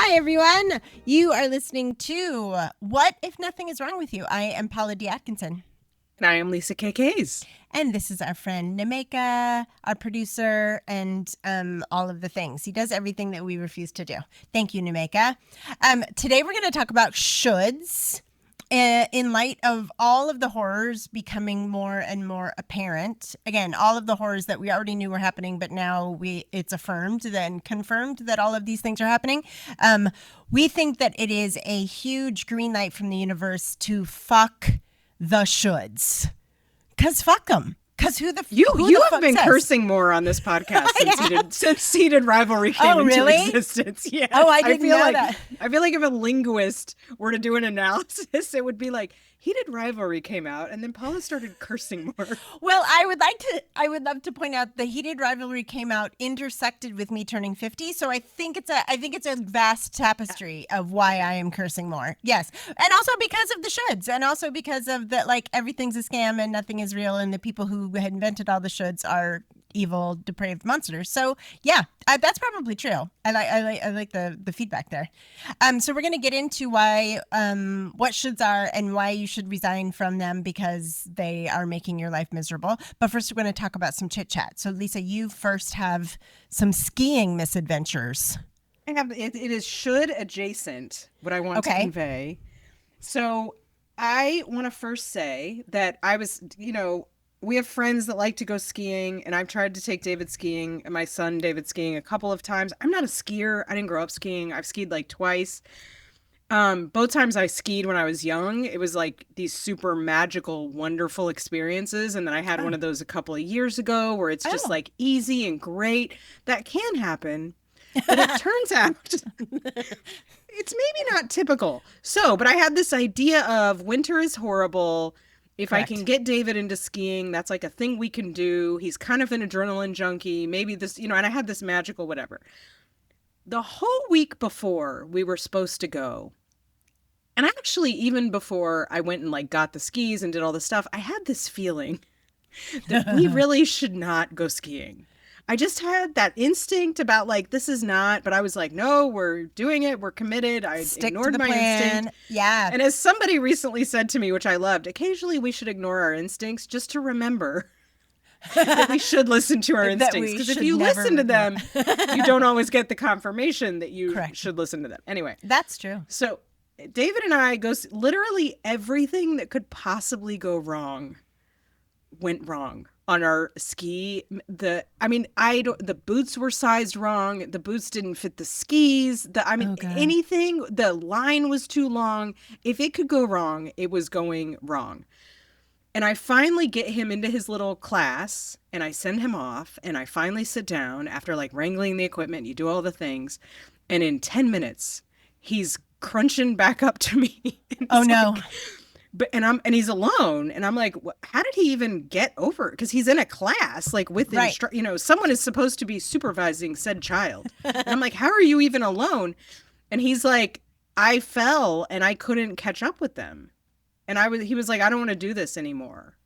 Hi, everyone. You are listening to What If Nothing Is Wrong With You? I am Paula D. Atkinson. And I am Lisa K. And this is our friend Nemeka, our producer, and all of the things. He does everything that we refuse to do. Thank you, Nemeka. Today we're going to talk about shoulds. In light of all of the horrors becoming more and more apparent, again, all of the horrors that we already knew were happening, but now it's affirmed, then confirmed that all of these things are happening. We think that it is a huge green light from the universe to fuck the shoulds. Because fuck them. Because who you have been cursing more on this podcast since seated rivalry came into existence. Yeah. Oh, I didn't know that. I feel like if a linguist were to do an analysis, it would be like heated rivalry came out, and then Paula started cursing more. Well, I would love to point out the heated rivalry came out intersected with me turning 50. So I think it's a vast tapestry of why I am cursing more. Yes, and also because of the shoulds, and also because of the everything's a scam and nothing is real, and the people who had invented all the shoulds are evil, depraved monsters. So yeah, that's probably true. I like the feedback there. So we're gonna get into why what shoulds are and why you should resign from them because they are making your life miserable. But first, we're going to talk about some chit chat. So Lisa, you first have some skiing misadventures. I have. It is should adjacent. What I want to convey. So I want to first say that I was, we have friends that like to go skiing, and I've tried to take David skiing and my son David skiing a couple of times. I'm not a skier. I didn't grow up skiing. I've skied like twice. Both times I skied when I was young, it was like these super magical, wonderful experiences. And then I had one of those a couple of years ago where it's just like easy and great. That can happen. But it turns out it's maybe not typical. So, but I had this idea of winter is horrible. If Correct. I can get David into skiing, that's like a thing we can do. He's kind of an adrenaline junkie. Maybe this, and I had this magical whatever. The whole week before we were supposed to go, and actually even before I went and got the skis and did all this stuff, I had this feeling that we really should not go skiing. I just had that instinct about this is not, but I was like, no, we're doing it. We're committed. I ignored my instinct. Yeah. And as somebody recently said to me, which I loved, occasionally we should ignore our instincts just to remember that we should listen to our instincts. Because if you listen to them, you don't always get the confirmation that you should listen to them. Anyway. That's true. So David and I literally everything that could possibly go wrong went wrong. On our ski, the boots were sized wrong. The boots didn't fit the skis. Anything, the line was too long. If it could go wrong, it was going wrong. And I finally get him into his little class and I send him off and I finally sit down after wrangling the equipment. You do all the things. And in 10 minutes, he's crunching back up to me. Oh no. And he's alone, and I'm like, how did he even get over it? Because he's in a class, with someone is supposed to be supervising said child. And I'm like, how are you even alone? And he's like, I fell and I couldn't catch up with them. And he was like, I don't want to do this anymore.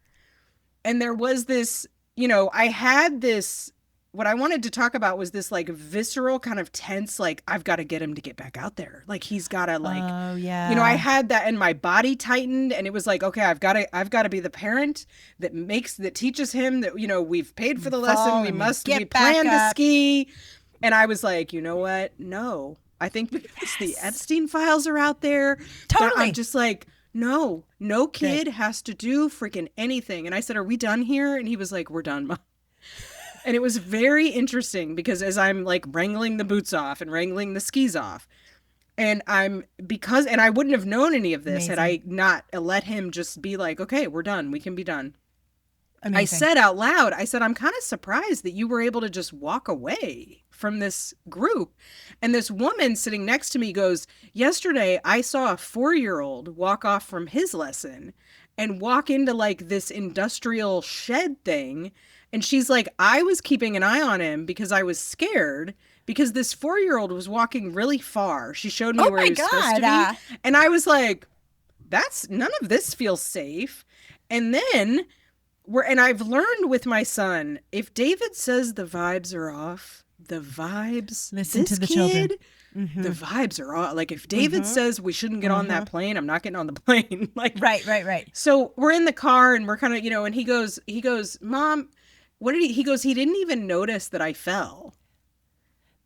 And there was this, I had this. What I wanted to talk about was this visceral kind of tense, I've got to get him to get back out there. He's got to oh, yeah. I had that and my body tightened and it was okay, I've got to be the parent that teaches him that, we've paid for the lesson. We plan to ski. And I was like, you know what? No, I think because the Epstein files are out there. Totally. I'm just no kid has to do freaking anything. And I said, are we done here? And he was like, we're done, Mom. And it was very interesting because as I'm wrangling the boots off and wrangling the skis off, and I wouldn't have known any of this had I not let him just be okay, we're done. We can be done. Amazing. I said out loud, I'm kind of surprised that you were able to just walk away from this group. And this woman sitting next to me goes, yesterday I saw a 4-year-old walk off from his lesson and walk into this industrial shed thing. And she's like, I was keeping an eye on him because I was scared because this 4-year-old was walking really far. She showed me where he was supposed to be. And I was like, none of this feels safe. And then I've learned with my son, if David says the vibes are off, the vibes, listen to the children. the vibes are on. Like if David says we shouldn't get on that plane, I'm not getting on the plane. Like right. So we're in the car and we're kind of, and he goes, Mom, what did he goes, he didn't even notice that I fell.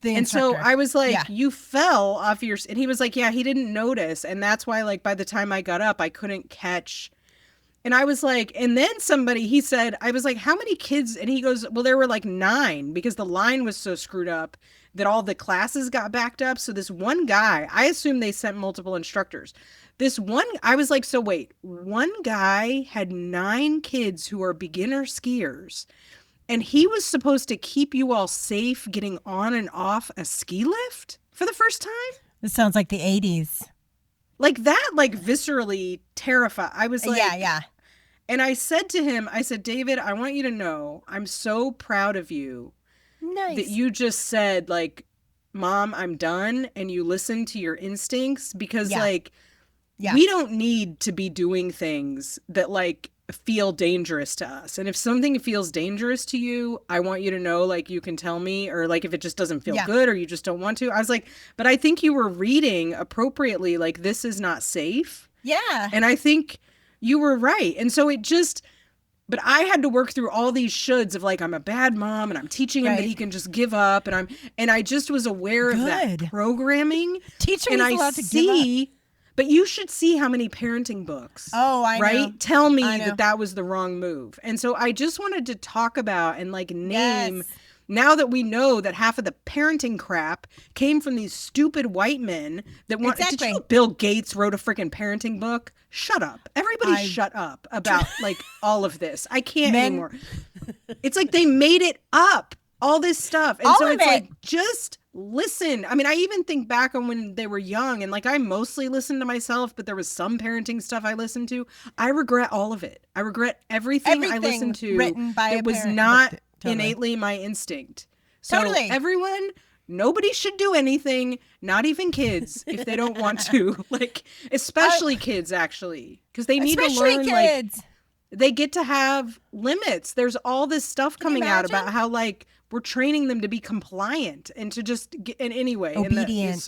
And so I was like, you fell off your, and he was like, yeah, he didn't notice. And that's why, like, by the time I got up, I couldn't catch. And I was like, and then he said, I was like, how many kids? And he goes, well, there were like 9 because the line was so screwed up that all the classes got backed up. So this one guy, I assume they sent multiple instructors. I was like, so wait, one guy had 9 kids who are beginner skiers. And he was supposed to keep you all safe getting on and off a ski lift for the first time? This sounds like the 80s. Like that, like viscerally terrified. I was like... Yeah. And I said to him, David, I want you to know I'm so proud of you. Nice. That you just said, like, Mom, I'm done. And you listened to your instincts because, we don't need to be doing things that, like, feel dangerous to us. And if something feels dangerous to you, I want you to know, like, you can tell me, or like if it just doesn't feel good or you just don't want to. I was like, but I think you were reading appropriately, like, this is not safe. Yeah. And I think you were right. And so but I had to work through all these shoulds of like, I'm a bad mom and I'm teaching him that he can just give up. And I just was aware of that programming. Teaching is allowed to give up. But you should see how many parenting books. Oh, I know. Right? Tell me that was the wrong move. And so I just wanted to talk about and like name, now that we know that half of the parenting crap came from these stupid white men that want. Did you know Bill Gates wrote a freaking parenting book? Shut up. Everybody shut up about like all of this. I can't anymore. It's like they made it up. All this stuff. And so it's like, just listen. I mean, I even think back on when they were young and like I mostly listened to myself, but there was some parenting stuff I listened to. I regret all of it. I regret everything I listened to. Written by it was not innately my instinct. So everyone, nobody should do anything, not even kids, if they don't want to. Like, especially kids, actually. Because they need to learn, kids. Like, they get to have limits. There's all this stuff coming out about how, like, we're training them to be compliant and to just get, and anyway. Obedient.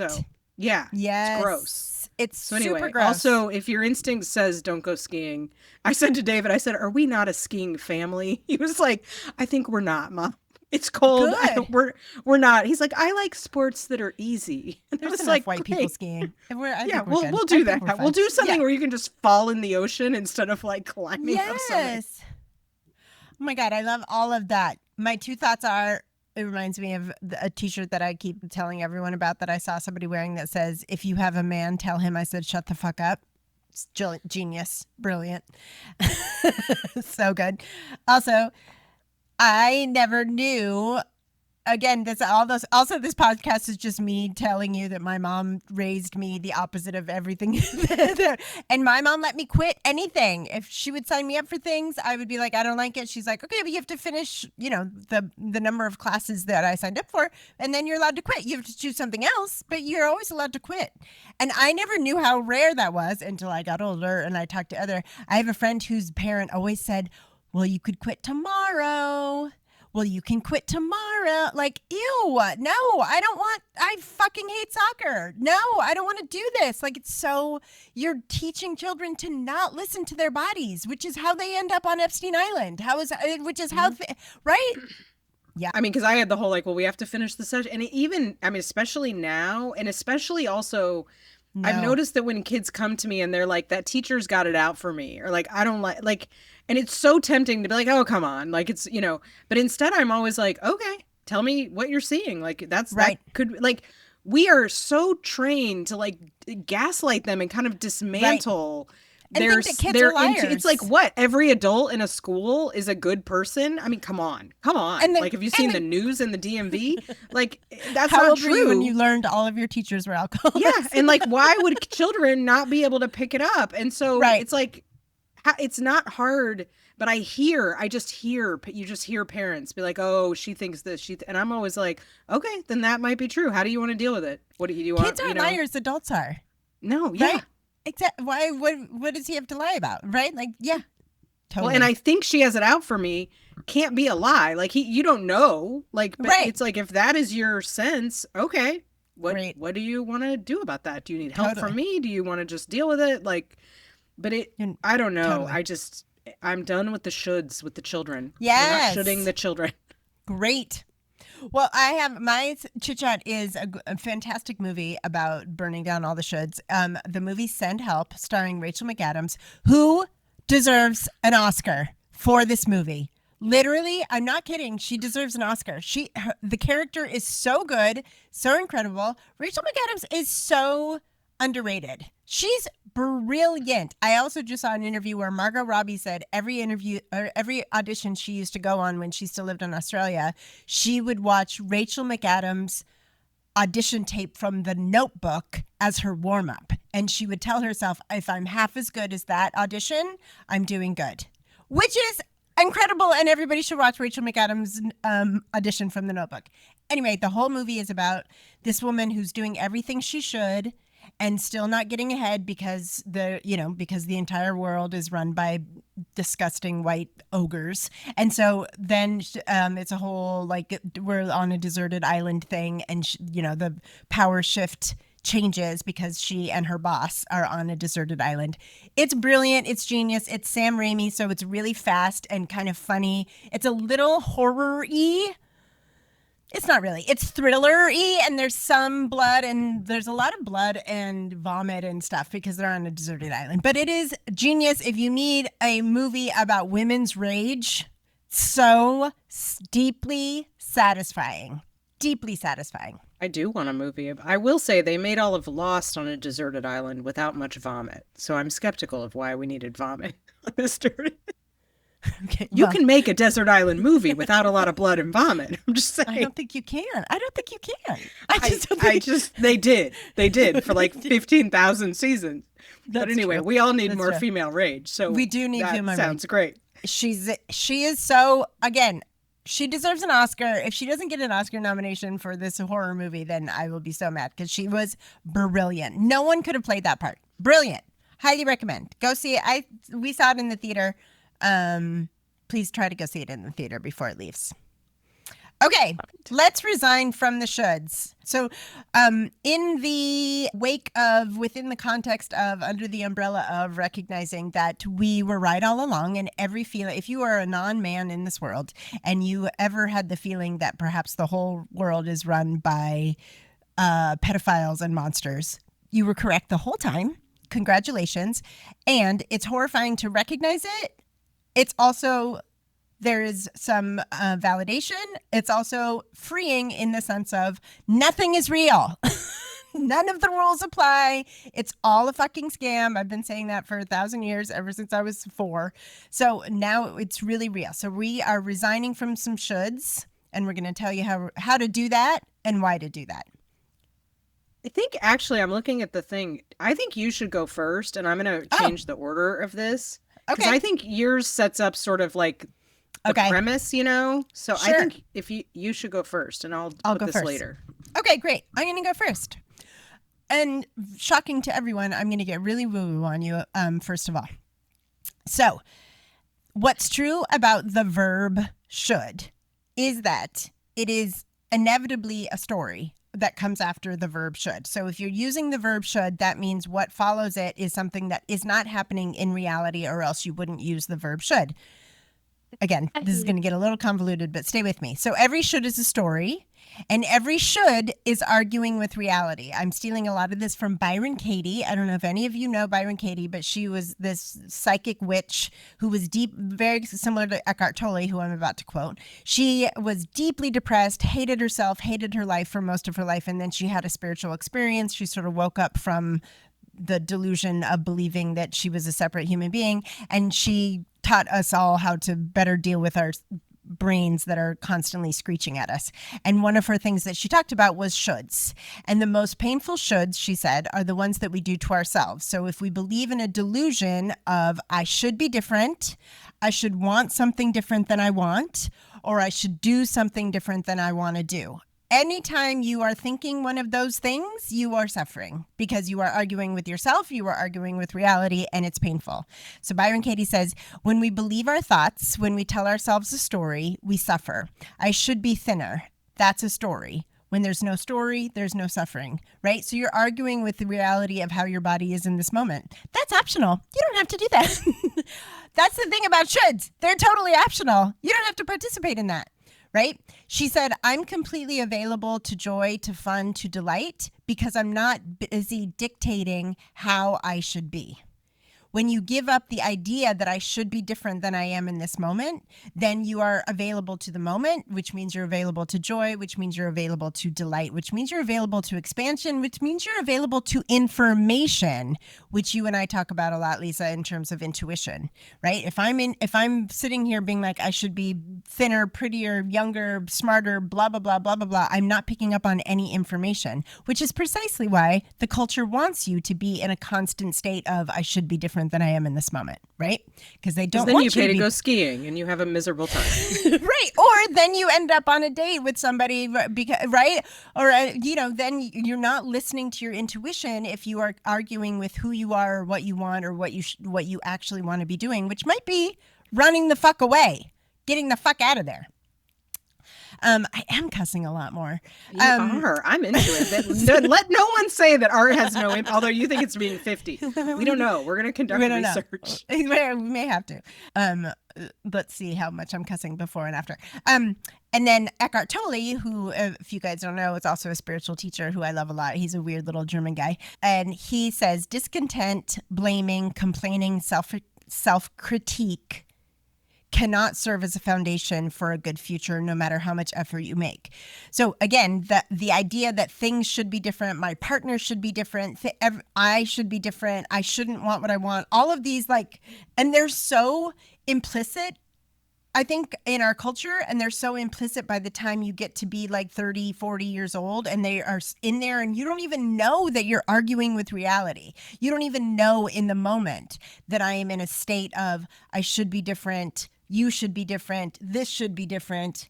Yes. It's gross. It's super gross. Also, if your instinct says don't go skiing, I said to David, are we not a skiing family? He was like, I think we're not, Mom. It's cold. We're not. He's like, I like sports that are easy. And there's enough like white people skiing. We'll do that. We'll do something where you can just fall in the ocean instead of like climbing up something. Oh my God, I love all of that. My 2 thoughts are, it reminds me of a t-shirt that I keep telling everyone about that I saw somebody wearing that says, if you have a man, tell him I said, shut the fuck up. It's genius. Brilliant. So good. Also, I never knew, again, this podcast is just me telling you that my mom raised me the opposite of everything. And my mom let me quit anything. If she would sign me up for things, I would be like, I don't like it. She's like, okay, but you have to finish, the number of classes that I signed up for, and then you're allowed to quit. You have to choose something else, but you're always allowed to quit. And I never knew how rare that was until I got older and I talked to I have a friend whose parent always said, well, you could quit tomorrow. Well, you can quit tomorrow. Like, ew, no, I fucking hate soccer. No, I don't want to do this. Like, you're teaching children to not listen to their bodies, which is how they end up on Epstein Island. Right? Yeah. I mean, because I had the whole, like, well, we have to finish the session. And especially now, and especially also, I've noticed that when kids come to me and they're like, that teacher's got it out for me, or like, I don't like, and it's so tempting to be like, oh, come on. Like, it's, but instead I'm always like, okay, tell me what you're seeing. Like, that could, like, we are so trained to like gaslight them and kind of dismantle and think that kids are liars. It's like, what? Every adult in a school is a good person? I mean, come on. Like, have you seen the news in the DMV? Like, that's how not old true. Were you when you learned all of your teachers were alcoholics? Yeah, and like, why would children not be able to pick it up? And so it's like, it's not hard, but you just hear parents be like, oh, she thinks this, and I'm always like, okay, then that might be true. How do you want to deal with it? What do you want? Kids aren't liars, adults are. No, yeah. Right? Why? What does he have to lie about? Right? Like, yeah. Totally. Well, and I think she has it out for me. Can't be a lie. Like, you don't know. Like, but it's like, if that is your sense, okay. Great. what do you want to do about that? Do you need help from me? Do you want to just deal with it? Like, but I don't know. Totally. I'm done with the shoulds with the children. Yes. We're not shoulding the children. Great. Well, I have my chit chat is a fantastic movie about burning down all the shoulds. The movie Send Help, starring Rachel McAdams, who deserves an Oscar for this movie. Literally, I'm not kidding. She deserves an Oscar. The character is so good, so incredible. Rachel McAdams is so underrated. She's brilliant. I also just saw an interview where Margot Robbie said every audition she used to go on when she still lived in Australia, she would watch Rachel McAdams' audition tape from The Notebook as her warm-up. And she would tell herself, if I'm half as good as that audition, I'm doing good. Which is incredible, and everybody should watch Rachel McAdams' audition from The Notebook. Anyway, the whole movie is about this woman who's doing everything she should and still not getting ahead because the entire world is run by disgusting white ogres. And so then it's a whole, like, we're on a deserted island thing, and the power shift changes because she and her boss are on a deserted island. It's brilliant. It's genius. It's Sam Raimi, so it's really fast and kind of funny. It's a little horror-y. It's not really. It's thriller-y, and there's some blood, and there's a lot of blood and vomit and stuff because they're on a deserted island. But it is genius if you need a movie about women's rage. So deeply satisfying. Deeply satifying. I do want a movie. I will say they made all of Lost on a deserted island without much vomit. So I'm skeptical of why we needed vomit on this story. Okay, you can make a desert island movie without a lot of blood and vomit. I'm just saying. I don't think you can. They did for like 15,000 seasons. But anyway, we all need more female rage. So we do need female rage. Sounds great. She is so, again, she deserves an Oscar. If she doesn't get an Oscar nomination for this horror movie, then I will be so mad because she was brilliant. No one could have played that part. Brilliant. Highly recommend. Go see it. We saw it in the theater. Please try to go see it in the theater before it leaves. Okay, let's resign from the shoulds. So in the wake of, within the context of, under the umbrella of recognizing that we were right all along, and every feeling, if you are a non-man in this world and you ever had the feeling that perhaps the whole world is run by pedophiles and monsters, you were correct the whole time. Congratulations. And it's horrifying to recognize it. It's also, there is some validation. It's also freeing in the sense of nothing is real. None of the rules apply. It's all a fucking scam. I've been saying that for 1,000 years, ever since I was 4. So now it's really real. So we are resigning from some shoulds, and we're going to tell you how to do that and why to do that. I think actually I'm looking at the thing. I think you should go first, and I'm going to change the order of this. Okay. I think yours sets up sort of like the premise, So sure. I think if you should go first, and I'll put go this first. Later. Okay, great. I'm going to go first. And shocking to everyone, I'm going to get really woo-woo on you, first of all. So what's true about the verb should is that it is inevitably a story that comes after the verb should. So if you're using the verb should, that means what follows it is something that is not happening in reality, or else you wouldn't use the verb should. Again, this is going to get a little convoluted, but stay with me. So every should is a story, and every should is arguing with reality. I'm stealing a lot of this from Byron Katie. I don't know if any of you know Byron Katie, but she was this psychic witch who was very similar to Eckhart Tolle, who I'm about to quote. She was deeply depressed, hated herself, hated her life for most of her life, and then she had a spiritual experience. She sort of woke up from the delusion of believing that she was a separate human being, and she taught us all how to better deal with our brains that are constantly screeching at us. And one of her things that she talked about was shoulds. And the most painful shoulds, she said, are the ones that we do to ourselves. So if we believe in a delusion of I should be different, I should want something different than I want, or I should do something different than I want to do. Anytime you are thinking one of those things, you are suffering because you are arguing with yourself, you are arguing with reality, and it's painful. So Byron Katie says, when we believe our thoughts, when we tell ourselves a story, we suffer. I should be thinner. That's a story. When there's no story, there's no suffering, right? So you're arguing with the reality of how your body is in this moment. That's optional. You don't have to do that. That's the thing about shoulds. They're totally optional. You don't have to participate in that, right? She said, I'm completely available to joy, to fun, to delight, because I'm not busy dictating how I should be. When you give up the idea that I should be different than I am in this moment, then you are available to the moment, which means you're available to joy, which means you're available to delight, which means you're available to expansion, which means you're available to information, which you and I talk about a lot, Lisa, in terms of intuition, right? If I'm sitting here being like, I should be thinner, prettier, younger, smarter, blah, blah, blah, blah, blah, blah, I'm not picking up on any information, which is precisely why the culture wants you to be in a constant state of, I should be different than I am in this moment, right? Because they don't want you to pay to go skiing and you have a miserable time. Right. Or then you end up on a date with somebody, because, right? Or, then you're not listening to your intuition if you are arguing with who you are or what you want or what you actually want to be doing, which might be running the fuck away, getting the fuck out of there. I am cussing a lot more. You are. I'm into it. Let no one say that art has no impact, although you think it's being 50. We don't know. We're going to conduct research. We may have to. Let's see how much I'm cussing before and after. And then Eckhart Tolle, who, if you guys don't know, is also a spiritual teacher who I love a lot. He's a weird little German guy. And he says, discontent, blaming, complaining, self-critique cannot serve as a foundation for a good future, no matter how much effort you make. So again, the idea that things should be different, my partner should be different, I should be different, I shouldn't want what I want, all of these and they're so implicit, I think, in our culture, and they're so implicit by the time you get to be 30, 40 years old, and they are in there, and you don't even know that you're arguing with reality. You don't even know in the moment that I am in a state of, I should be different, you should be different, this should be different.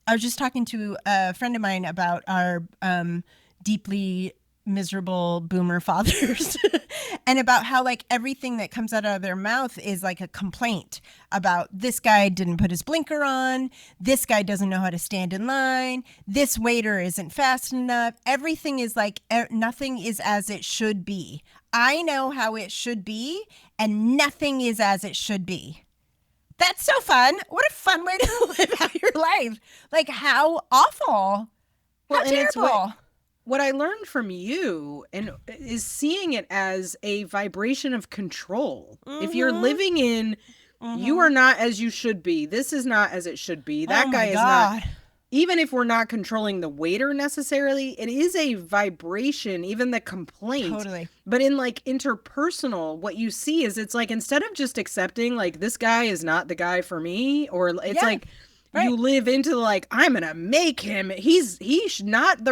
I was just talking to a friend of mine about our deeply miserable boomer fathers and about how everything that comes out of their mouth is a complaint about this guy didn't put his blinker on, this guy doesn't know how to stand in line, this waiter isn't fast enough. Everything is nothing is as it should be. I know how it should be, and nothing is as it should be. That's so fun. What a fun way to live out your life. How awful. How terrible. What I learned from you is seeing it as a vibration of control. Mm-hmm. If you're living in, you are not as you should be. This is not as it should be. That guy is not. Even if we're not controlling the waiter necessarily, it is a vibration, even the complaint. Totally. But in interpersonal, what you see is it's instead of just accepting this guy is not the guy for me, or it's right. You live into I'm gonna make him. He's not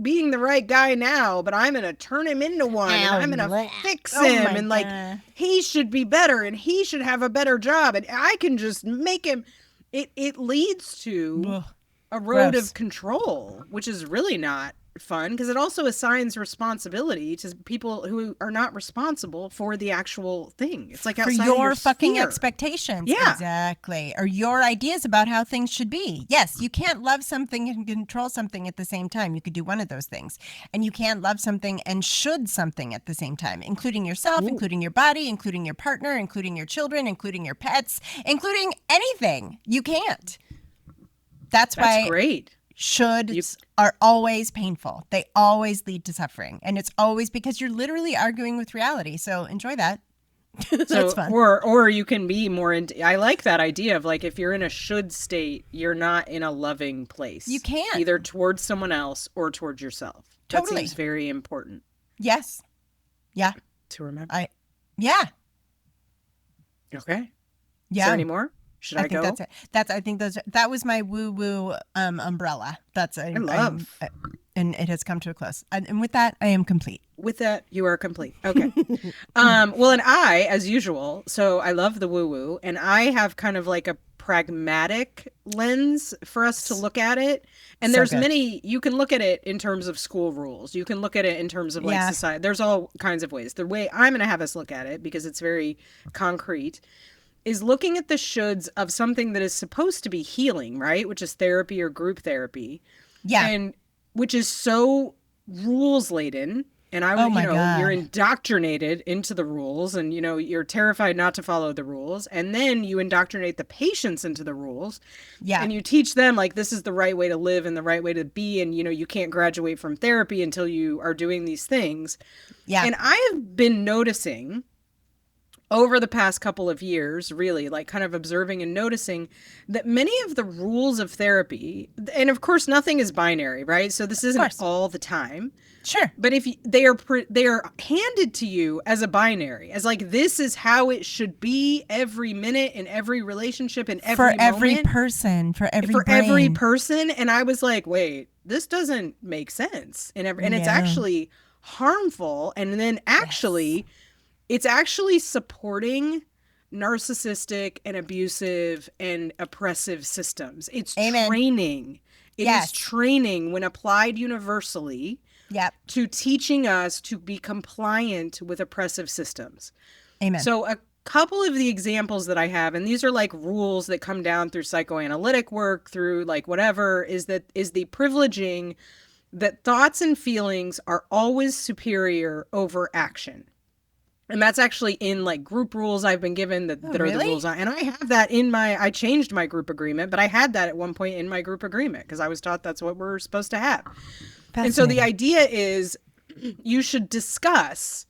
being the right guy now, but I'm gonna turn him into one. And I'm gonna fix him, and he should be better, and he should have a better job, and I can just make him. It leads to a road of control, which is really not fun, because it also assigns responsibility to people who are not responsible for the actual thing. It's outside for your fucking expectations. Yeah, exactly. Or your ideas about how things should be. Yes, you can't love something and control something at the same time. You could do one of those things, and you can't love something and should something at the same time, including yourself, including your body, including your partner, including your children, including your pets, including anything. You can't. That's why great. Shoulds are always painful. They always lead to suffering. And it's always because you're literally arguing with reality. So enjoy that. That's fun. Or you can be more I like that idea of if you're in a should state, you're not in a loving place. You can't. Either towards someone else or towards yourself. Totally. That seems very important. Yes. Yeah. To remember. Yeah. Okay. Yeah. Is there any more? Should I go? That's it. I think that was my woo-woo umbrella. I love. And it has come to a close. And with that, I am complete. With that, you are complete. Okay. Well, and I, as usual, so I love the woo-woo, and I have kind of a pragmatic lens for us to look at it. And there's many, you can look at it in terms of school rules. You can look at it in terms of society. There's all kinds of ways. The way I'm going to have us look at it, because it's very concrete, is looking at the shoulds of something that is supposed to be healing, right? Which is therapy or group therapy. Yeah. And which is so rules laden. And I would, you're indoctrinated into the rules, and, you're terrified not to follow the rules. And then you indoctrinate the patients into the rules. Yeah. And you teach them, like, this is the right way to live and the right way to be. And, you can't graduate from therapy until you are doing these things. Yeah. And I have been noticing over the past couple of years, really, like, kind of observing and noticing that many of the rules of therapy, and of course, nothing is binary, right? So this isn't all the time. Sure. But if they are handed to you as a binary, as like, this is how it should be every minute in every relationship in every moment. For every person, for every person. And I was like, wait, this doesn't make sense. And it's actually harmful. And then actually, it's actually supporting narcissistic and abusive and oppressive systems. It's training. It is training when applied universally. Yep. To teaching us to be compliant with oppressive systems. Amen. So a couple of the examples that I have, and these are like rules that come down through psychoanalytic work, through like whatever, is the privileging that thoughts and feelings are always superior over action. And that's actually in like group rules I've been given that are the rules. And I have that I changed my group agreement, but I had that at one point in my group agreement because I was taught that's what we're supposed to have. And so the idea is you should discuss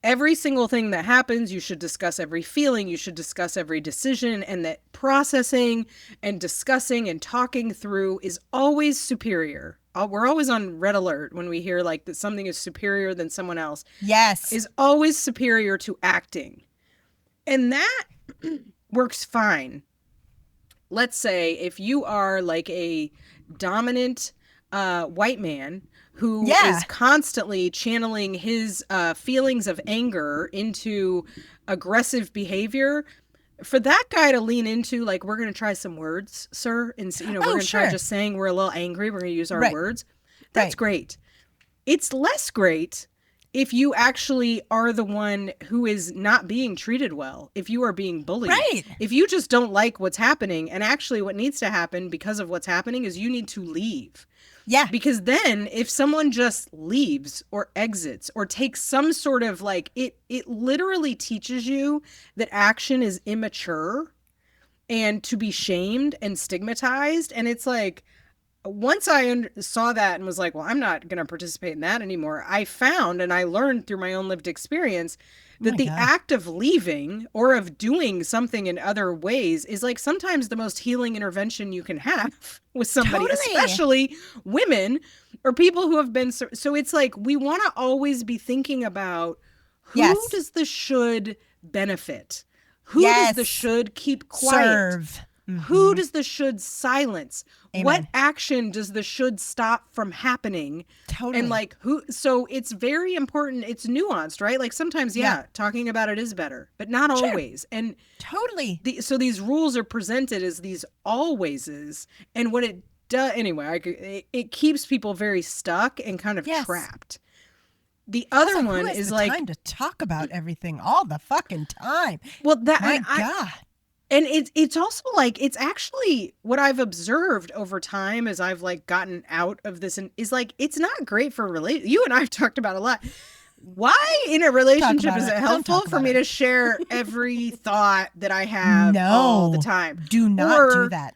every single thing that happens. You should discuss every feeling. You should discuss every decision, and that processing and discussing and talking through is always superior. We're always on red alert when we hear like that something is superior than someone else. Yes. Is always superior to acting. And that works fine. Let's say if you are like a dominant white man who is constantly channeling his feelings of anger into aggressive behavior, for that guy to lean into, like, we're going to try some words, sir, and we're going to try just saying we're a little angry, we're going to use our words. That's great. It's less great if you actually are the one who is not being treated well, if you are being bullied, if you just don't like what's happening, and actually what needs to happen because of what's happening is you need to leave. Yeah. Because then if someone just leaves or exits or takes some sort of like, it literally teaches you that action is immature and to be shamed and stigmatized. And it's like, once I saw that and was like, well, I'm not going to participate in that anymore, I found and I learned through my own lived experience that the act of leaving or of doing something in other ways is like sometimes the most healing intervention you can have with somebody, especially women or people who have been. So it's like we want to always be thinking about who does the should benefit? Who does the should keep quiet? Serve. Mm-hmm. Who does the should silence? Amen. What action does the should stop from happening? Totally. And like who, so it's very important. It's nuanced, right? Like sometimes, talking about it is better, but not always. And totally. So these rules are presented as these alwayses. And what it does, anyway, it keeps people very stuck and kind of trapped. The other one is like time to talk about everything all the fucking time. Well, that my God. And it's also like, it's actually what I've observed over time as I've like gotten out of this, and is like, it's not great for you and I've talked about a lot. Why in a relationship is it helpful for me to share every thought that I have all the time? Do not do that.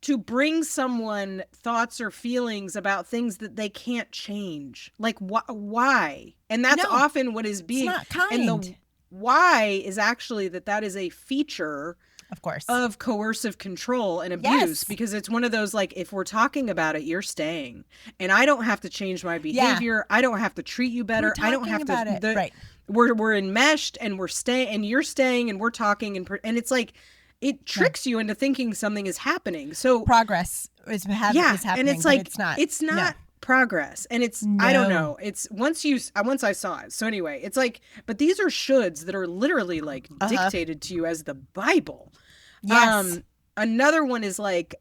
To bring someone thoughts or feelings about things that they can't change. Like why? And that's often what is being, it's not kind. And the why is actually that is a feature of course of coercive control and abuse, because it's one of those like, if we're talking about it, you're staying, and I don't have to change my behavior. I don't have to treat you better. I don't have to. We're enmeshed, and we're staying, and you're staying, and we're talking, and it's like it tricks you into thinking something is happening. So progress is happening, and it's like it's not progress, and it's I don't know, it's once I saw it. So anyway, it's like, but these are shoulds that are literally like dictated to you as the Bible. Another one is like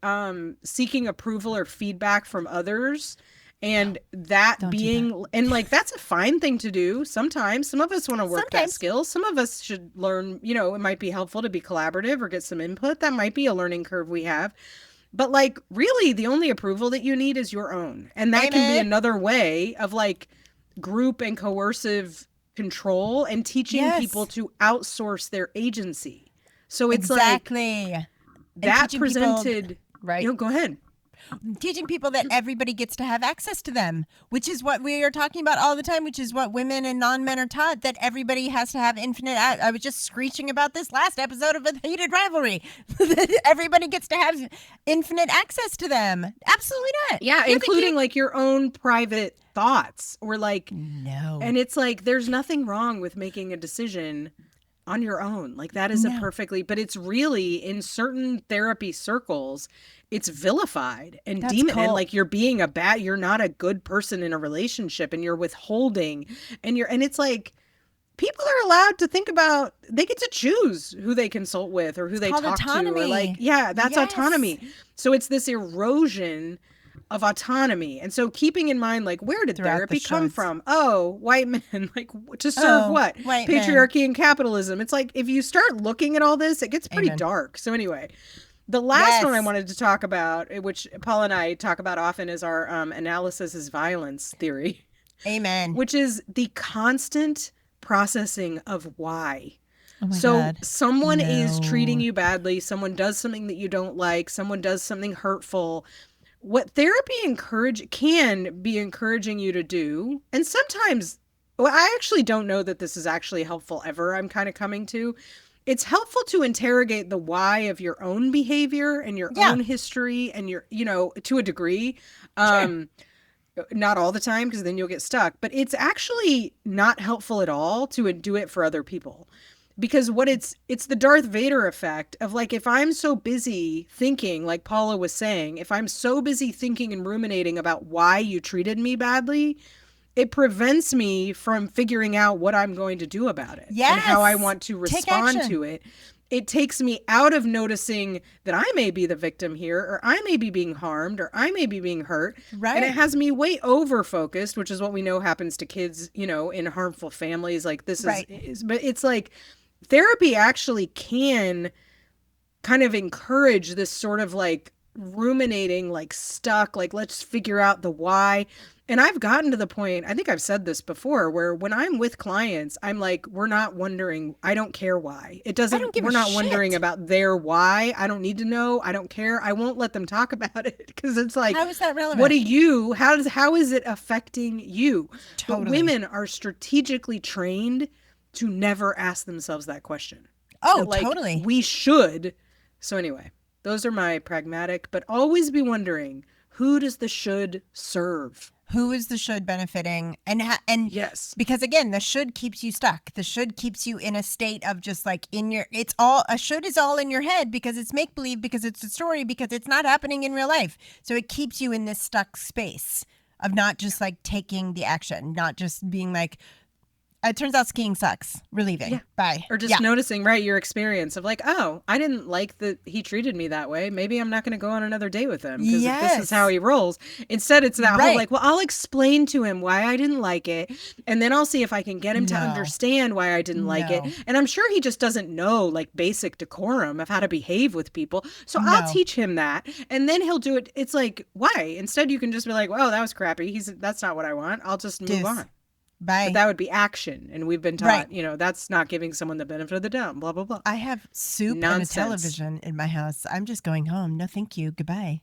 seeking approval or feedback from others, and that being and like that's a fine thing to do. Sometimes some of us want to work that skill. Some of us should learn, it might be helpful to be collaborative or get some input. That might be a learning curve we have. But like, really, the only approval that you need is your own. And that can be another way of like group and coercive control and teaching people to outsource their agency. So it's like that presented, people, right? You know, go ahead. Teaching people that everybody gets to have access to them, which is what we are talking about all the time, which is what women and non-men are taught, that everybody has to have infinite. I was just screeching about this last episode of A Heated Rivalry. That everybody gets to have infinite access to them. Absolutely not. Yeah, including like your own private thoughts or like, no. And it's like, there's nothing wrong with making a decision on your own. Like that is a perfectly, but it's really in certain therapy circles, it's vilified and demonized. And like you're being you're not a good person in a relationship and you're withholding and it's like, people are allowed to think about, they get to choose who they consult with or who they talk autonomy. to. Or like, yeah, that's autonomy. So it's this erosion of autonomy. And so keeping in mind, like, where did therapy come from? Oh, white men, like to serve what? Patriarchy and capitalism. It's like, if you start looking at all this, it gets pretty dark. So anyway, the last one I wanted to talk about, which Paula and I talk about often, is our analysis is violence theory. Amen. Which is the constant processing of why. Oh my God. Someone is treating you badly. Someone does something that you don't like. Someone does something hurtful. What therapy can be encouraging you to do, and sometimes, I actually don't know that this is actually helpful ever, I'm kind of coming to. It's helpful to interrogate the why of your own behavior and your own history and your, to a degree. Not all the time, because then you'll get stuck. But it's actually not helpful at all to do it for other people. Because it's the Darth Vader effect of like, if I'm so busy thinking, like Paula was saying, if I'm so busy thinking and ruminating about why you treated me badly, it prevents me from figuring out what I'm going to do about it and how I want to respond to it. It takes me out of noticing that I may be the victim here, or I may be being harmed, or I may be being hurt. Right. And it has me way over focused, which is what we know happens to kids, in harmful families. Like this is, but it's like, therapy actually can kind of encourage this sort of like ruminating, like stuck, like let's figure out the why. And I've gotten to the point, I think I've said this before, where when I'm with clients, I'm like, we're not wondering, I don't care why. We're not wondering about their why. I don't need to know. I don't care. I won't let them talk about it because it's like, how is that relevant? How is it affecting you? Totally. But women are strategically trained to never ask themselves that question. Oh, totally. We should. So anyway, those are my pragmatic, but always be wondering, who does the should serve? Who is the should benefiting? And yes, because again, the should keeps you stuck. The should keeps you in a state of just like a should is all in your head because it's make believe, because it's a story, because it's not happening in real life. So it keeps you in this stuck space of not just like taking the action, not just being like, it turns out skiing sucks. Relieving. Yeah. Bye. Or just noticing, your experience of like, oh, I didn't like that he treated me that way. Maybe I'm not going to go on another date with him because this is how he rolls. Instead, it's that whole like, well, I'll explain to him why I didn't like it. And then I'll see if I can get him to understand why I didn't like it. And I'm sure he just doesn't know like basic decorum of how to behave with people. So I'll teach him that. And then he'll do it. It's like, why? Instead, you can just be like, well, that was crappy. That's not what I want. I'll just move on. Bye. But that would be action. And we've been taught, that's not giving someone the benefit of the doubt, blah, blah, blah. I have soup and a television in my house. I'm just going home. No, thank you. Goodbye.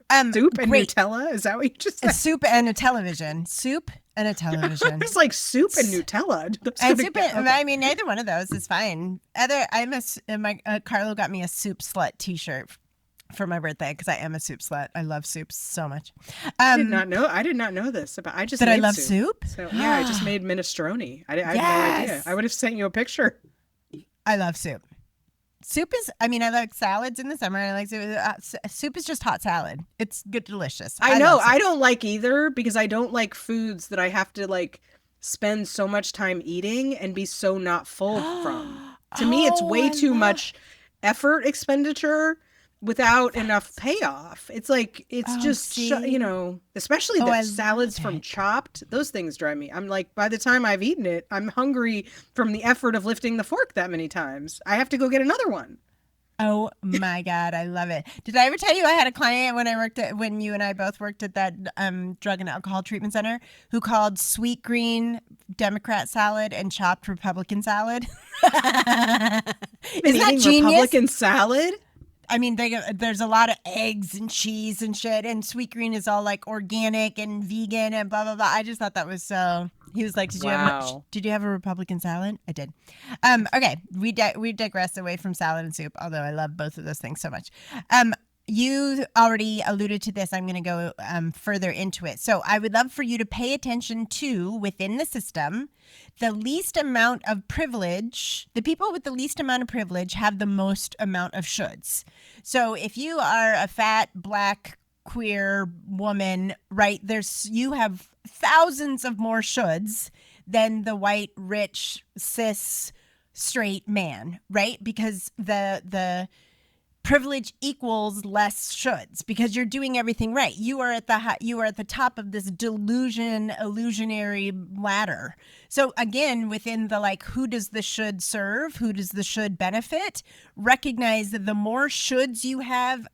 Soup and Nutella? Is that what you just said? Soup and a television. Soup and a television. It's like soup and Nutella. I mean, neither one of those is fine. Carlo got me a soup slut t-shirt for my birthday because I am a soup slut. I love soups so much. I did not know this. But I just that I love soup. So yeah, I just made minestrone. I had no idea. I would have sent you a picture. I love soup. Soup is. I mean, I like salads in the summer. I like soup. Soup is just hot salad. It's good, delicious. I know. I don't like either because I don't like foods that I have to like spend so much time eating and be so not full from. To me, it's way too much effort expenditure without enough payoff. It's like, especially the salads from Chopped, those things drive me. I'm like, by the time I've eaten it, I'm hungry from the effort of lifting the fork that many times. I have to go get another one. Oh my God, I love it. Did I ever tell you I had a client when you and I both worked at that drug and alcohol treatment center who called sweet green Democrat salad and chopped Republican salad? Isn't that genius? Republican salad? I mean, there's a lot of eggs and cheese and shit, and sweet green is all like organic and vegan and blah blah blah. I just thought that was so. He was like, "Did you have a Republican salad?" I did. Okay, we digress away from salad and soup, although I love both of those things so much. You already alluded to this. I'm going to go further into it. So I would love for you to pay attention to, within the system, the least amount of privilege. The people with the least amount of privilege have the most amount of shoulds. So if you are a fat, black, queer woman, right, you have thousands of more shoulds than the white, rich, cis, straight man, right? Because the privilege equals less shoulds because you're doing everything right. You are at the top of this illusionary ladder. So again, within the like, who does the should serve? Who does the should benefit? Recognize that the more shoulds you have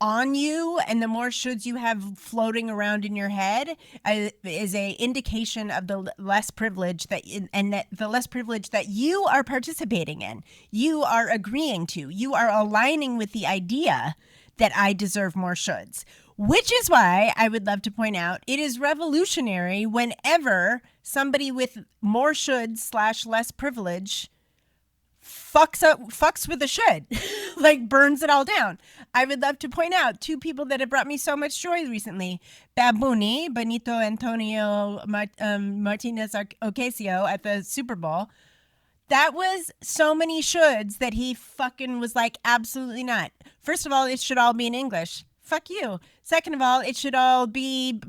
on you and the more shoulds you have floating around in your head is a indication of the less privilege that the less privilege that you are participating in, you are agreeing to, you are aligning with the idea that I deserve more shoulds, which is why I would love to point out it is revolutionary whenever somebody with more shoulds / less privilege fucks with a should, like burns it all down. I would love to point out two people that have brought me so much joy recently. Babuni, Benito Antonio Martinez Ocasio at the Super Bowl. That was so many shoulds that he fucking was like, absolutely not. First of all, it should all be in English. Fuck you. Second of all, it should all be,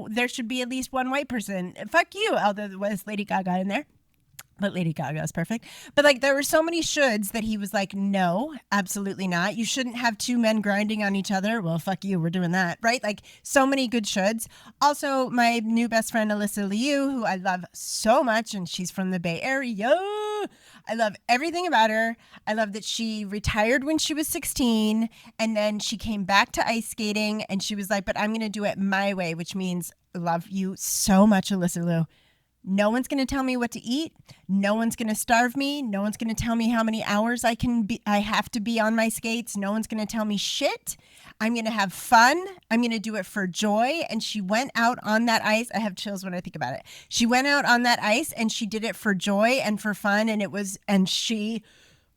there should be at least one white person. Fuck you. Although there was Lady Gaga in there. But Lady Gaga is perfect. But like there were so many shoulds that he was like, no, absolutely not. You shouldn't have two men grinding on each other. Well, fuck you. We're doing that. Right? Like so many good shoulds. Also, my new best friend, Alyssa Liu, who I love so much. And she's from the Bay Area. I love everything about her. I love that she retired when she was 16. And then she came back to ice skating. And she was like, but I'm going to do it my way, which means I love you so much, Alyssa Liu. No one's going to tell me what to eat. No one's going to starve me. No one's going to tell me how many hours I have to be on my skates. No one's going to tell me shit. I'm going to have fun. I'm going to do it for joy. And she went out on that ice. I have chills when I think about it. She went out on that ice and she did it for joy and for fun. And she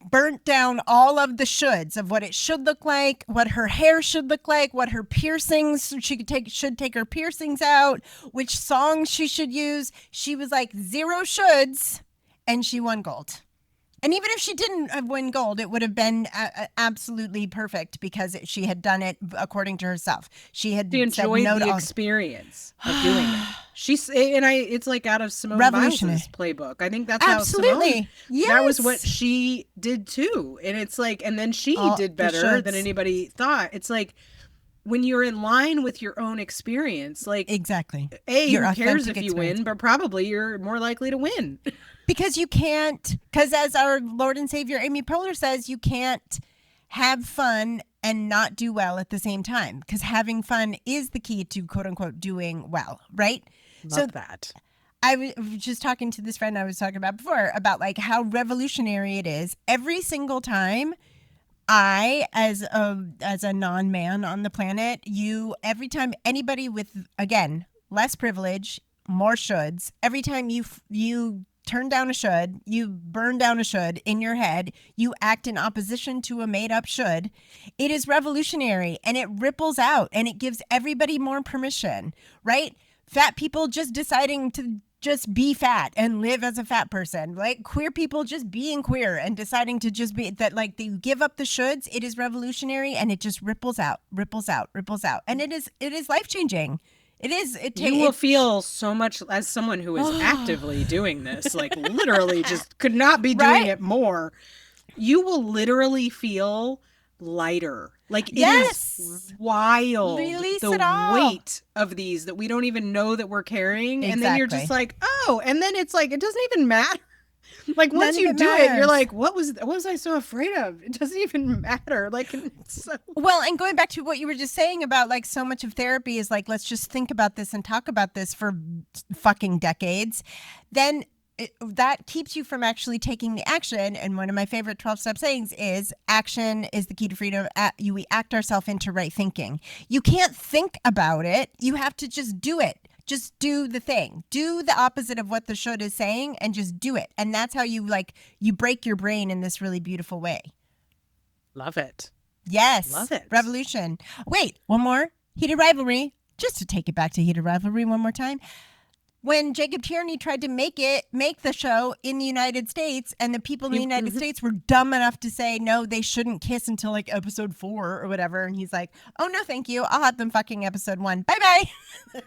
burnt down all of the shoulds of what it should look like, what her hair should look like, what her piercings, should take her piercings out, which songs she should use. She was like 0 shoulds and she won gold. And even if she didn't win gold, it would have been absolutely perfect because she had done it according to herself. She enjoyed the experience of doing it. It's like out of Simone Biles's playbook. I think that's absolutely. How Simone, that was what she did too. And it's like, and then she did better than anybody thought. It's like when you're in line with your own experience, like exactly. Who cares if you win, but probably you're more likely to win. Because as our Lord and Savior Amy Poehler says, you can't have fun and not do well at the same time. Because having fun is the key to quote unquote doing well, right? Love that. I was just talking to this friend I was talking about before about like how revolutionary it is. Every single time I, as a non-man on the planet, every time anybody with, again, less privilege, more shoulds, every time you turn down a should, you burn down a should in your head, you act in opposition to a made up should, it is revolutionary and it ripples out and it gives everybody more permission, right? Fat people just deciding to just be fat and live as a fat person, like queer people just being queer and deciding to just be that, like they give up the shoulds. It is revolutionary and it just ripples out. And it is life-changing. It is. You will feel so much as someone who is actively doing this, like literally just could not be doing it more. You will literally feel lighter. Like it is wild. Release the it all. Weight of these that we don't even know that we're carrying. Exactly. And then you're just like, oh, and then it's like, it doesn't even matter. Like once you do matters. it, you're like, what was I so afraid of? It doesn't even matter. Like, well, and going back to what you were just saying about like so much of therapy is like, let's just think about this and talk about this for fucking decades. Then that keeps you from actually taking the action. And one of my favorite 12-step sayings is action is the key to freedom. We act ourselves into right thinking. You can't think about it. You have to just do it. Just do the thing. Do the opposite of what the should is saying and just do it. And that's how you break your brain in this really beautiful way. Love it. Yes. Love it. Revolution. Wait, one more. Heated rivalry. Just to take it back to heated rivalry one more time. When Jacob Tierney tried to make the show in the United States, and the people in the United States were dumb enough to say, no, they shouldn't kiss until like episode 4 or whatever. And he's like, oh, no, thank you. I'll have them fucking episode 1. Bye-bye. And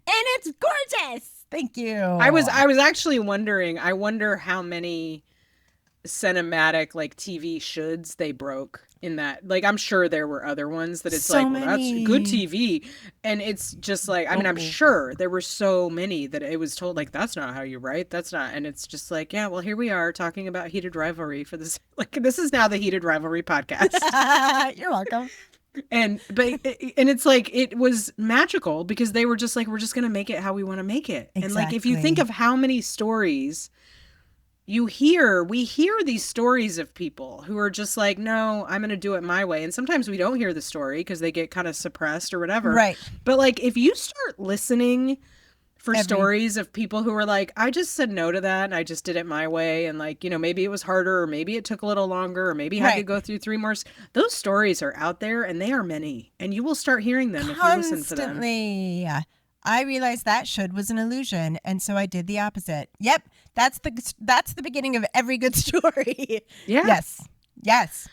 it's gorgeous. Thank you. I was actually wondering, I wonder how many cinematic like TV shoulds they broke in that. Like, I'm sure there were other ones that it's so like, well, that's good TV. And it's just like, I mean, I'm sure there were so many that it was told like, that's not how you write. That's not. And it's just like, yeah, well, here we are talking about heated rivalry for this. Like, this is now the Heated Rivalry podcast. You're welcome. And it's like, it was magical because they were just like, we're just going to make it how we want to make it. Exactly. And like, if you think of how many stories we hear these stories of people who are just like, no, I'm going to do it my way. And sometimes we don't hear the story because they get kind of suppressed or whatever. Right. But like, if you start listening for stories of people who are like, I just said no to that and I just did it my way. And like, you know, maybe it was harder or maybe it took a little longer or maybe I had to go through 3 more. Those stories are out there and they are many. And you will start hearing them if you listen to them. Constantly. I realized that should was an illusion, and so I did the opposite. Yep, that's the beginning of every good story. Yeah. Yes.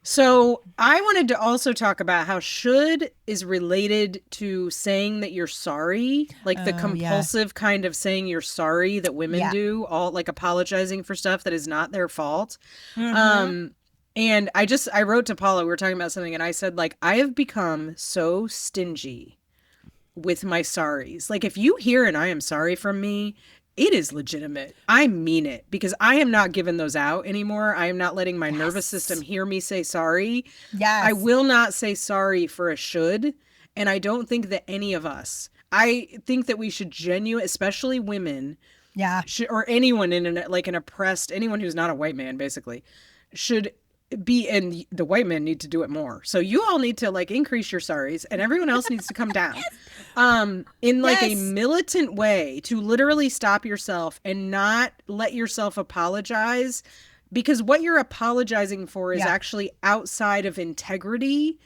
So I wanted to also talk about how should is related to saying that you're sorry, like the compulsive kind of saying you're sorry that women do, all like apologizing for stuff that is not their fault. Mm-hmm. And I wrote to Paula, we were talking about something, and I said, like, I have become so stingy with my sorries. Like, if you hear an I am sorry from me, it is legitimate. I mean it, because I am not giving those out anymore. I am not letting my nervous system hear me say sorry. Yes. I will not say sorry for a should. And I don't think that any of us, I think that we should especially women, or anyone in an oppressed, anyone who's not a white man, basically, should be, and the white men need to do it more. So you all need to like increase your sorries and everyone else needs to come down in like a militant way to literally stop yourself and not let yourself apologize, because what you're apologizing for is actually outside of integrity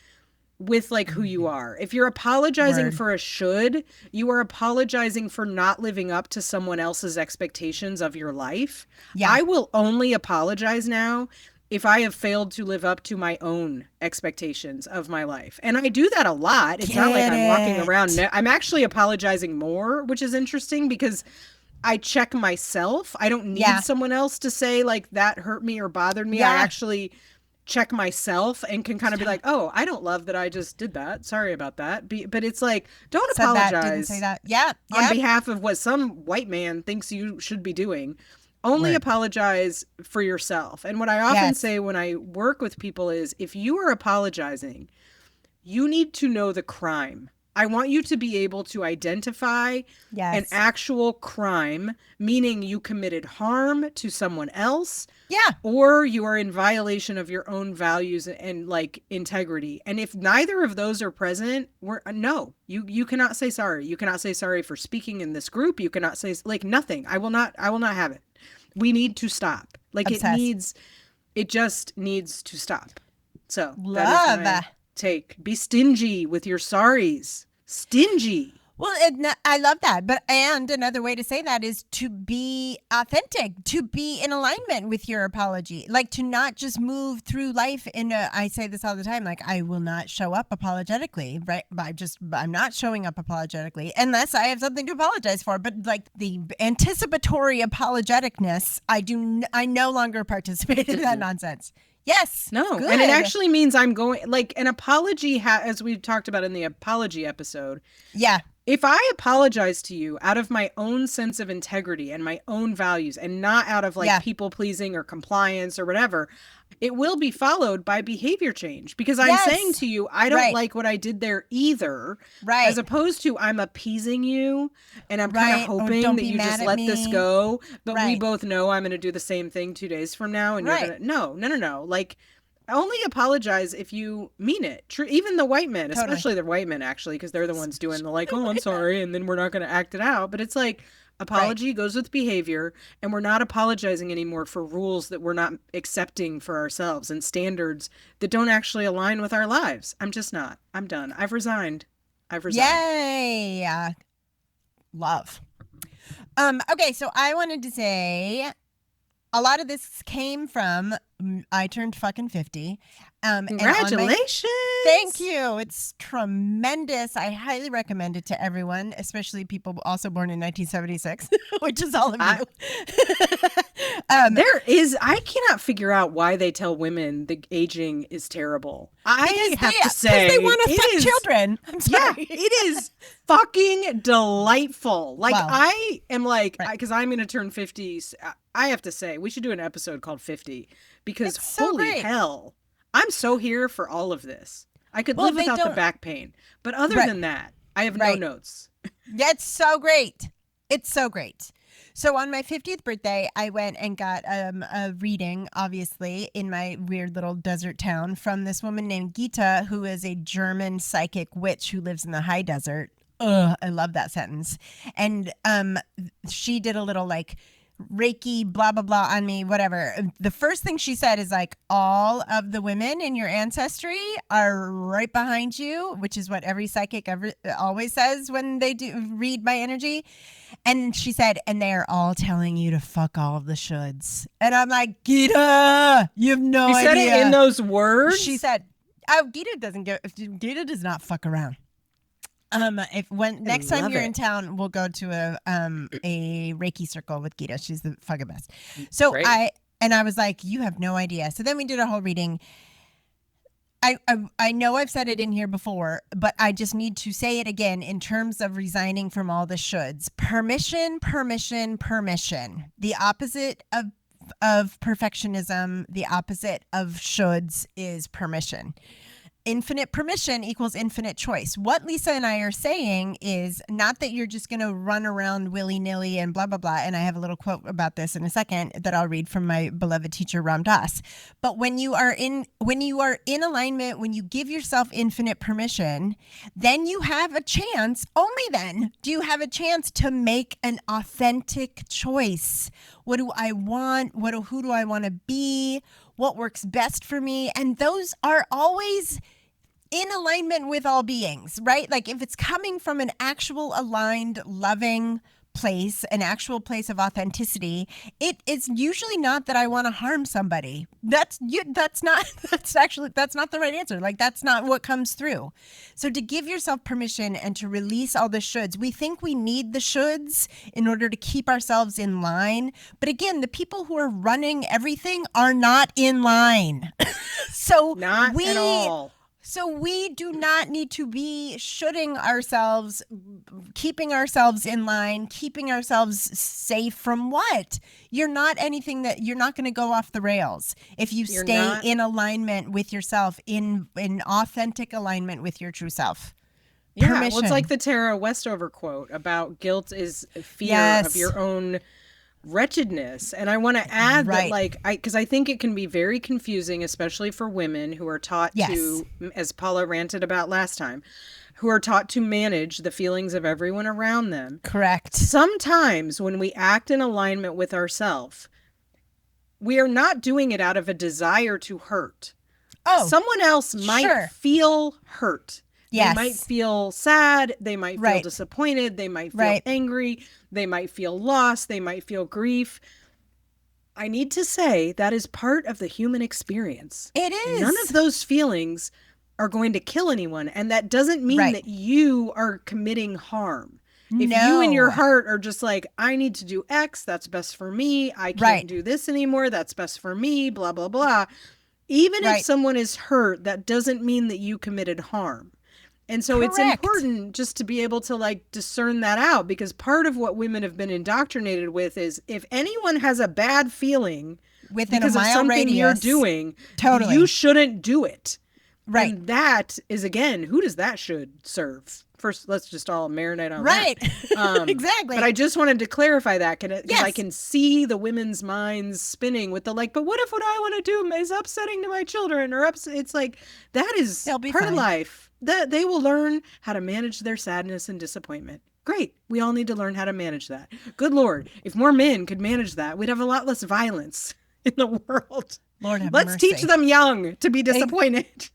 with like who you are. If you're apologizing for a should, you are apologizing for not living up to someone else's expectations of your life. I will only apologize now if I have failed to live up to my own expectations of my life. And I do that a lot. It's not like I'm walking around. I'm actually apologizing more, which is interesting because I check myself. I don't need someone else to say like that hurt me or bothered me. I actually check myself and can kind of be like, oh, I don't love that I just did that. Sorry about that. But it's like, don't apologize didn't say that. on behalf of what some white man thinks you should be doing. Only apologize for yourself. And what I often say when I work with people is, if you are apologizing, you need to know the crime. I want you to be able to identify an actual crime, meaning you committed harm to someone else. Or you are in violation of your own values and like integrity. And if neither of those are present, you cannot say sorry. You cannot say sorry for speaking in this group. You cannot say like nothing. I will not have it. We need to stop. Like it just needs to stop. So that is my take. Be stingy with your sorries. Stingy. Well, I love that. And another way to say that is to be authentic, to be in alignment with your apology, like to not just move through life I say this all the time, like I will not show up apologetically, right? I'm not showing up apologetically unless I have something to apologize for. But like the anticipatory apologeticness, I no longer participate in that nonsense. Yes. No. Good. And it actually means I'm going, like, an apology, as we talked about in the apology episode. Yeah. If I apologize to you out of my own sense of integrity and my own values and not out of like people pleasing or compliance or whatever, it will be followed by behavior change, because I'm saying to you, I don't like what I did there either. Right. As opposed to I'm appeasing you and I'm kind of hoping that you just let this go. But we both know I'm going to do the same thing 2 days from now. And you're going to, no. Like, only apologize if you mean it. True. Even the white men, especially the white men, actually, because they're the ones doing the like, oh, I'm sorry, and then we're not going to act it out. But it's like, apology goes with behavior, and we're not apologizing anymore for rules that we're not accepting for ourselves and standards that don't actually align with our lives. I'm just not. I'm done. I've resigned. Yay. Love. Okay, so I wanted to say a lot of this came from I turned fucking 50. Congratulations. Thank you. It's tremendous. I highly recommend it to everyone, especially people also born in 1976, which is all of you. I cannot figure out why they tell women the aging is terrible. I have to say, because they want to fuck children. I'm sorry. Yeah, it is fucking delightful. Like, I am like, because I'm going to turn 50. I have to say, we should do an episode called 50, because holy hell, I'm so here for all of this. I could live without the back pain. But other than that, I have no notes. That's so great. It's so great. So on my 50th birthday, I went and got a reading, obviously, in my weird little desert town from this woman named Gita, who is a German psychic witch who lives in the high desert. Ugh, I love that sentence. And she did a little like Reiki, blah, blah, blah on me, whatever. The first thing she said is like, all of the women in your ancestry are right behind you, which is what every psychic always says when they do read my energy. And she said, and they are all telling you to fuck all of the shoulds. And I'm like, Gita, you have no idea. You said it in those words? She said, oh, Gita does not fuck around. Next time you're in town, we'll go to a Reiki circle with Gita. She's the fucking best. So great. I was like, you have no idea. So then we did a whole reading. I know I've said it in here before, but I just need to say it again in terms of resigning from all the shoulds. Permission, permission, permission. The opposite of perfectionism, the opposite of shoulds is permission. Infinite permission equals infinite choice. What Lisa and I are saying is not that you're just going to run around willy-nilly and blah, blah, blah. And I have a little quote about this in a second that I'll read from my beloved teacher, Ram Dass. But when you are in alignment, when you give yourself infinite permission, then you have a chance, only then do you have a chance to make an authentic choice. What do I want? Who do I want to be? What works best for me? And those are always in alignment with all beings, right? Like if it's coming from an actual aligned, loving place, an actual place of authenticity, it is usually not that I want to harm somebody. That's not the right answer. Like that's not what comes through. So to give yourself permission and to release all the shoulds, we think we need the shoulds in order to keep ourselves in line. But again, the people who are running everything are not in line. So not at all. So we do not need to be shoulding ourselves, keeping ourselves in line, keeping ourselves safe from what? You're not anything that you're not going to go off the rails if you stay in alignment with yourself, in authentic alignment with your true self. Yeah, well, it's like the Tara Westover quote about guilt is fear of your own wretchedness. And I want to add that, because I think it can be very confusing, especially for women who are taught to, as Paula ranted about last time, who are taught to manage the feelings of everyone around them. Correct. Sometimes when we act in alignment with ourselves, we are not doing it out of a desire to hurt. Oh, someone else might feel hurt. Yes. They might feel sad. They might feel disappointed. They might feel angry. They might feel lost. They might feel grief. I need to say that is part of the human experience. It is. None of those feelings are going to kill anyone. And that doesn't mean that you are committing harm. If you in your heart are just like, I need to do X, that's best for me. I can't do this anymore. That's best for me, blah, blah, blah. Even if someone is hurt, that doesn't mean that you committed harm. And so it's important just to be able to like discern that out, because part of what women have been indoctrinated with is if anyone has a bad feeling within because a mile of something radius, you're doing, you shouldn't do it. Right. And that is, again, who does that should serve? First, let's just all marinate on that. Exactly. But I just wanted to clarify that because I can see the women's minds spinning with the like, but what if what I want to do is upsetting to my children or it's like, that is part of life. That they will learn how to manage their sadness and disappointment. Great. We all need to learn how to manage that. Good Lord. If more men could manage that, we'd have a lot less violence in the world. Lord have Let's mercy. teach them young to be disappointed.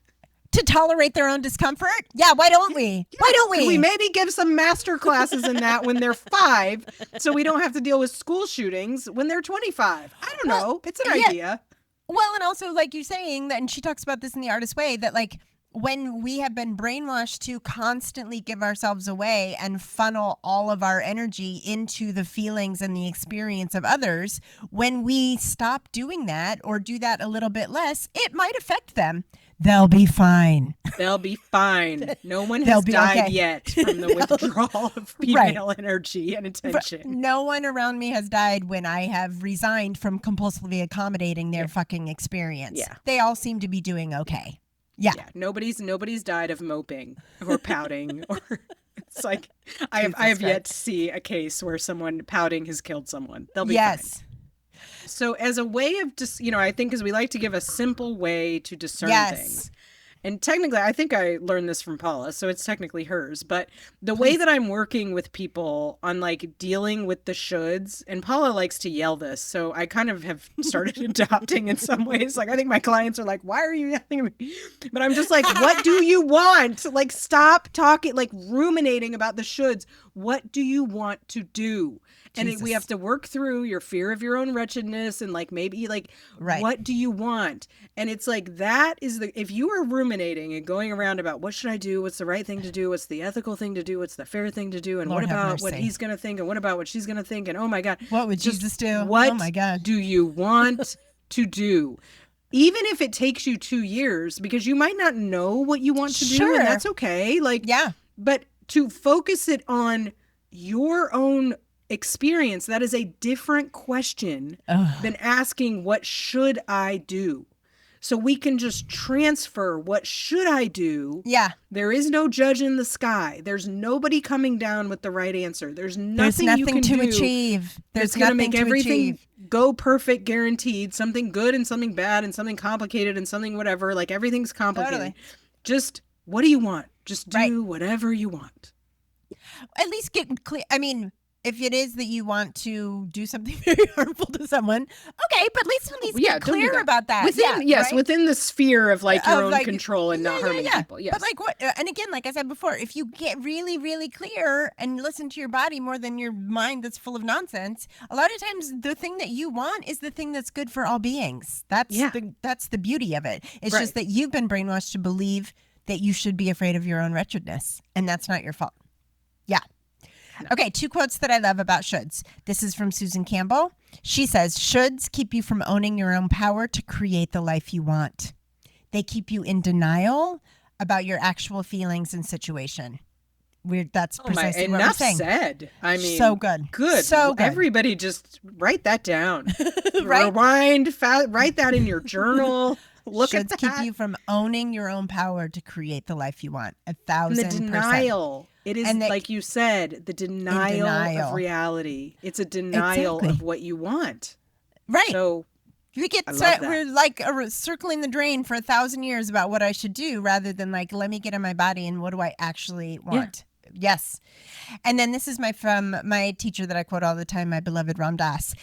To tolerate their own discomfort? Yeah, why don't we? Why don't we? Can we maybe give some master classes in that when they're 5 so we don't have to deal with school shootings when they're 25? I don't know. It's an idea. Well, and also like you're saying that, and she talks about this in The Artist's Way, that like when we have been brainwashed to constantly give ourselves away and funnel all of our energy into the feelings and the experience of others, when we stop doing that or do that a little bit less, it might affect them. They'll be fine. They'll be fine. No one has died yet from the withdrawal of female energy and attention. No one around me has died when I have resigned from compulsively accommodating their fucking experience. Yeah. They all seem to be doing okay. Yeah. Nobody's died of moping or pouting or it's like I have yet to see a case where someone pouting has killed someone. They'll be fine. So as a way of just, I think because we like to give a simple way to discern things. And technically, I think I learned this from Paula, so it's technically hers. But the way that I'm working with people on like dealing with the shoulds, and Paula likes to yell this, so I kind of have started adopting in some ways. Like I think my clients are like, "Why are you yelling at me?" But I'm just like, "What do you want? Like stop talking, like ruminating about the shoulds. What do you want to do?" And we have to work through your fear of your own wretchedness and like maybe like, what do you want? And it's like, that is if you are ruminating and going around about what should I do? What's the right thing to do? What's the ethical thing to do? What's the fair thing to do? And Lord, what about what he's going to think? And what about what she's going to think? And oh my God. What would Jesus do? What oh my God. do you want to do? Even if it takes you 2 years, because you might not know what you want to do, and that's okay. Like, but to focus it on your own experience, that is a different question than asking what should I do. So we can just transfer what should I do. There is no judge in the sky. There's nobody coming down with the right answer. There's nothing you can to do achieve. There's going to make everything go perfect, guaranteed. Something good and something bad and something complicated and something whatever. Like everything's complicated. Just what do you want? Just do whatever you want. At least get clear. I mean, if it is that you want to do something very harmful to someone, okay, but at least get clear about that. Within the sphere of like your own control and not harming people. Yes. But like what? And again, like I said before, if you get really, really clear and listen to your body more than your mind that's full of nonsense, a lot of times the thing that you want is the thing that's good for all beings. That's the beauty of it. It's just that you've been brainwashed to believe that you should be afraid of your own wretchedness, and that's not your fault. Yeah. Okay, 2 quotes that I love about shoulds. This is from Susan Campbell. She says, shoulds keep you from owning your own power to create the life you want. They keep you in denial about your actual feelings and situation. That's precisely what we're saying. Enough said. I mean, so good. Good. So good. Everybody just write that down. Rewind, write that in your journal. Look at that. Shoulds keep you from owning your own power to create the life you want. 1,000%. The denial. It is, like you said, the denial of reality. It's a denial of what you want. Right. So we're like circling the drain for 1,000 years about what I should do rather than like, let me get in my body and what do I actually want? Yeah. Yes. And then this is from my teacher that I quote all the time, my beloved Ram Dass.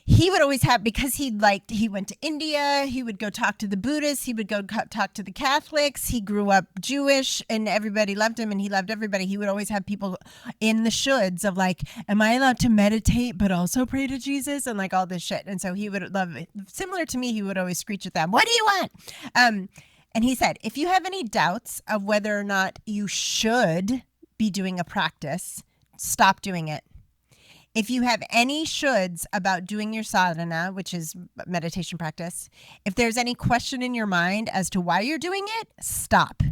He would always have, because he went to India, he would go talk to the Buddhists, he would go talk to the Catholics, he grew up Jewish and everybody loved him and he loved everybody. He would always have people in the shoulds of like, am I allowed to meditate but also pray to Jesus? And like all this shit. And so he would love it. Similar to me, he would always screech at them, what do you want? And he said, if you have any doubts of whether or not you should be doing a practice, stop doing it. If you have any shoulds about doing your sadhana, which is meditation practice, if there's any question in your mind as to why you're doing it, stop.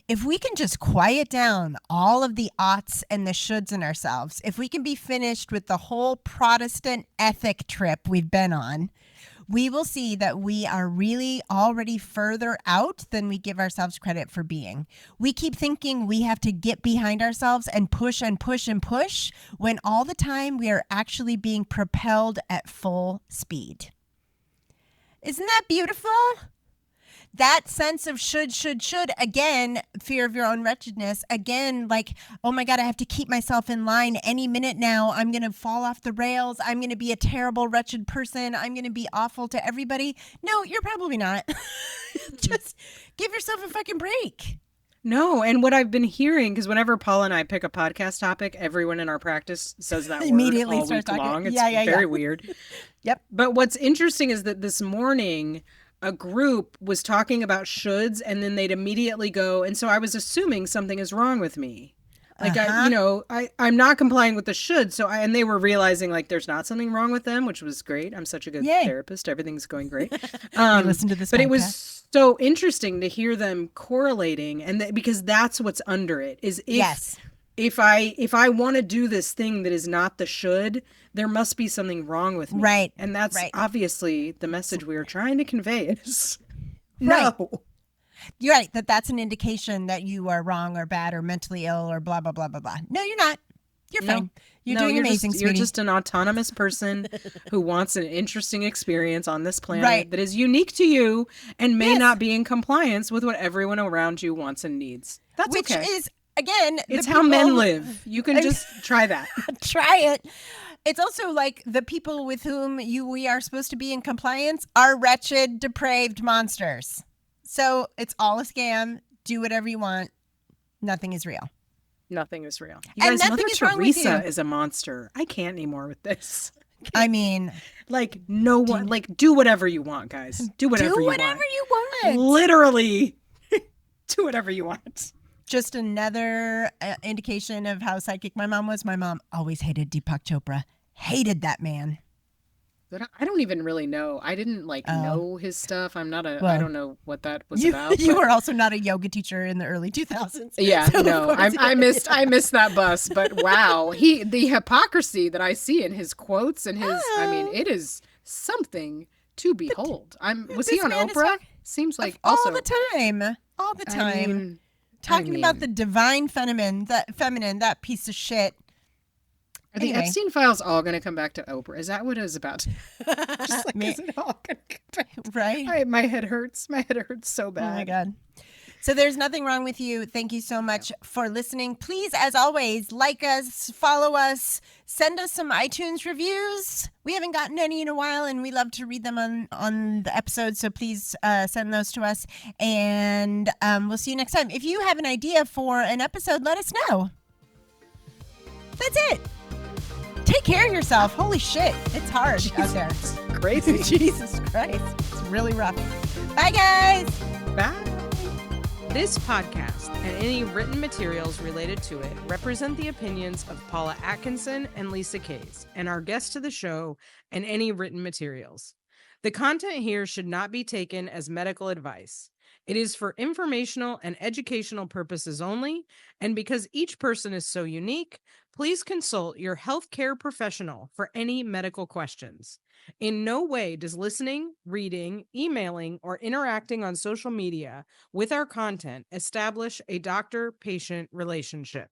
If we can just quiet down all of the oughts and the shoulds in ourselves, if we can be finished with the whole Protestant ethic trip we've been on, we will see that we are really already further out than we give ourselves credit for being. We keep thinking we have to get behind ourselves and push and push and push, when all the time we are actually being propelled at full speed. Isn't that beautiful? That sense of should, again, fear of your own wretchedness, again, like, oh my God, I have to keep myself in line any minute now. I'm going to fall off the rails. I'm going to be a terrible, wretched person. I'm going to be awful to everybody. No, you're probably not. Just give yourself a fucking break. No, and what I've been hearing, because whenever Paula and I pick a podcast topic, everyone in our practice says that immediately word all starts week talking. long. It's Yeah. very weird. Yep. But what's interesting is that this morning, a group was talking about shoulds, and then they'd immediately go, and so I was assuming something is wrong with me. Like, I'm not complying with the should. And they were realizing like there's not something wrong with them, which was great. I'm such a good therapist. Everything's going great. Listen to this but podcast. It was so interesting to hear them correlating, and because that's what's under it is if I want to do this thing that is not the should, there must be something wrong with me. Right. And that's obviously the message we are trying to convey is right. No. You're right. That's an indication that you are wrong or bad or mentally ill or blah, blah, blah, blah, blah. No, you're not. You're fine. You're doing amazing, You're just an autonomous person who wants an interesting experience on this planet that is unique to you and may not be in compliance with what everyone around you wants and needs. That's Which okay. is, again, it's how men live. You can just try that. Try it. It's also like the people with whom we are supposed to be in compliance are wretched, depraved monsters. So it's all a scam. Do whatever you want. Nothing is real. Nothing is real. You guys, Mother Teresa is a monster. I can't anymore with this. I mean, like no one, like do whatever you want, guys. Do whatever you want. Literally, do whatever you want. Just another indication of how psychic my mom was. My mom always hated Deepak Chopra. Hated that man. But I don't even really know. I didn't know his stuff. I don't know what that was about. You were also not a yoga teacher in the early 2000s. Yeah, so no, I missed that bus. But wow, the hypocrisy that I see in his quotes and his, I mean, it is something to behold. Was he on Oprah? Seems like all also the time. I mean, talking about the divine feminine, that piece of shit. Are the Epstein files all going to come back to Oprah? Is that what it is about? Just like, is it all going to come back? Right? My head hurts. My head hurts so bad. Oh my God. So there's nothing wrong with you. Thank you so much for listening. Please, as always, like us, follow us, send us some iTunes reviews. We haven't gotten any in a while, and we love to read them on the episode. So please send those to us, and we'll see you next time. If you have an idea for an episode, let us know. That's it. Take care of yourself. Holy shit. It's hard out there. It's crazy. Jesus Christ. It's really rough. Bye, guys. Bye. This podcast and any written materials related to it represent the opinions of Paula Atkinson and Lisa K, and our guests to the show and any written materials. The content here should not be taken as medical advice. It is for informational and educational purposes only, and because each person is so unique, please consult your healthcare professional for any medical questions. In no way does listening, reading, emailing, or interacting on social media with our content establish a doctor-patient relationship.